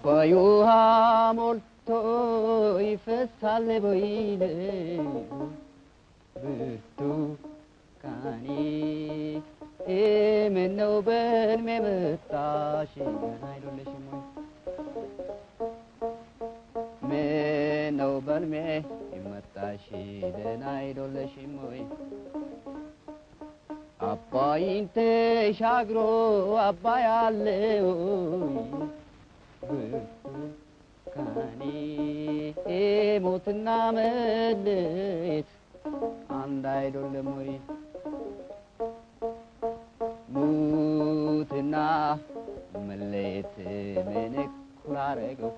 Bayuha molto ifessale boile Virtu cani e menno ben me mutashi I don't let you menno ben me mutashi then I don't let you Appainte shagro abbayalle Kani mutna melit andai dolle muri mutna melit menekurarego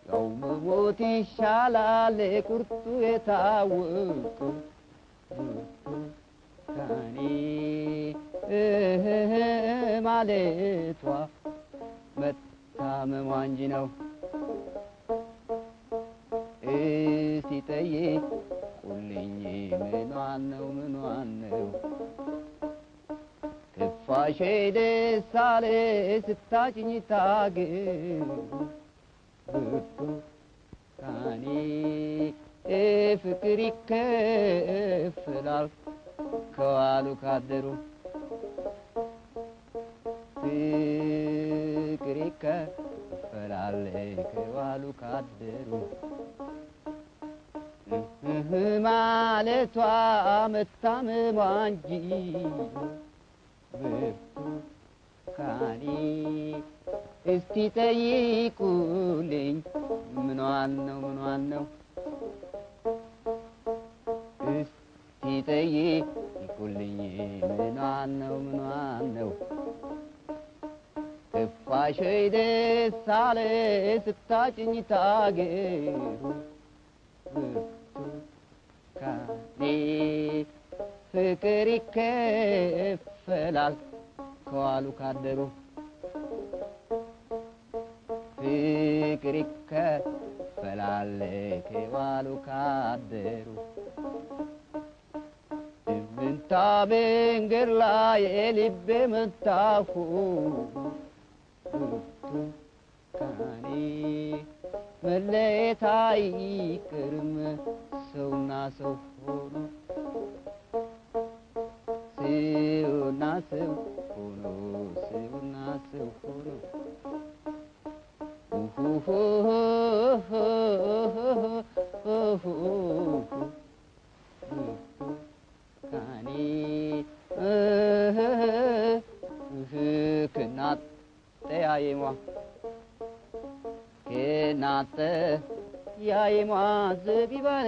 yaw muti shalale kurtu etawku kani maletwa መታመሟ እንጂ ነው እስቲ ጠይቁልኝ ምኗን ነው ትፋሼ ደስ አለ ስታጭኝ ታግሩ ብርቱካኔ ፍቅር ይከፍላል ከዋሉ ካደሩ ፍቅሪከ ፈላልከ ዋሉ ካደሩ ማለቷ መታመሟ እንጂ ብርቱካኔ እስቲ ጠይቁልኝ ምኗን ነው እስቲ ጠይቁልኝ ምኗን ነው ትፋሼ ደስ አለ ስታጭኝ ታገሩ ብርቱካኔ ፍቅር ይከፈላል ከዋሉ ካደሩ ፍቅር ይከፈላል ከዋሉ ካደሩ ምንታ መንገድ ላይ ልቤ መታሁ ብርቱካኔ መለየት አይቀርም ሰውና ሰው ሆኖ ሰውና ሰው ሆኖ ብርቱካኔ ከናት ያይሟ ከናት ያይሟ ዘቢባን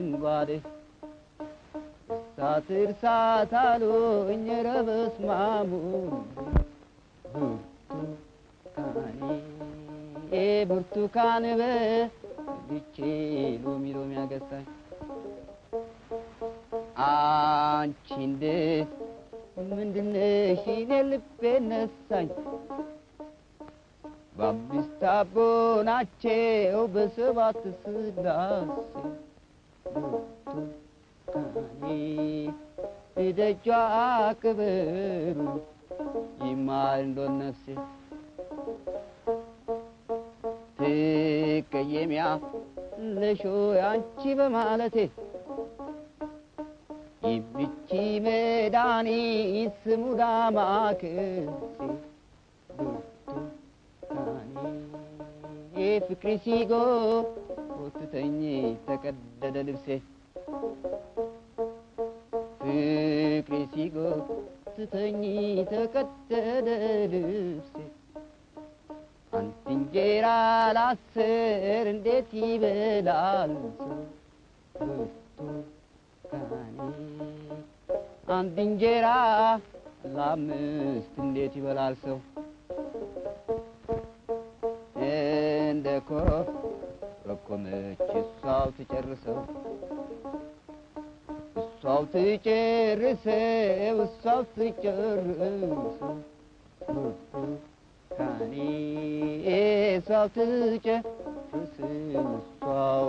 እንጓዴ ሳትርሳታሉኝ ረበስማሙ ብርቱካኔ ብርቱካን በልቼ ሎሚ ያገሳኝ አንቺ እንዴት ምንድነሽ እኔ ልቤ ነሳኝ በአምስት አቦ ናቸው በሰባት ስላሴ ብርቱካኔ ደጇ ክብሩ ይማር እንደሆነ ነፍሴ ትቀየሚያለሽ አንቺ በማለቴ ይብቺ መድኃኒት ስሙ ዳማከሴ ብርቱካኔ ፍቅሪ ሲጎትተኝ ተቀደደ ልብሴ ፍቅሪ ሲጎትተኝ ተቀደደ ልብሴ አንድ እንጀራ ለአስር እንዴት ይበላል ሰው ብርቱካኔ አንድ እንጀራ ለአምስት እንዴት ይበላል ሰው ቆመች እሷው ትጨርሰው እሷው ትጨርሰው እሷው ትጨርሰው ካኔ እሷው ትጨርሰው እሷው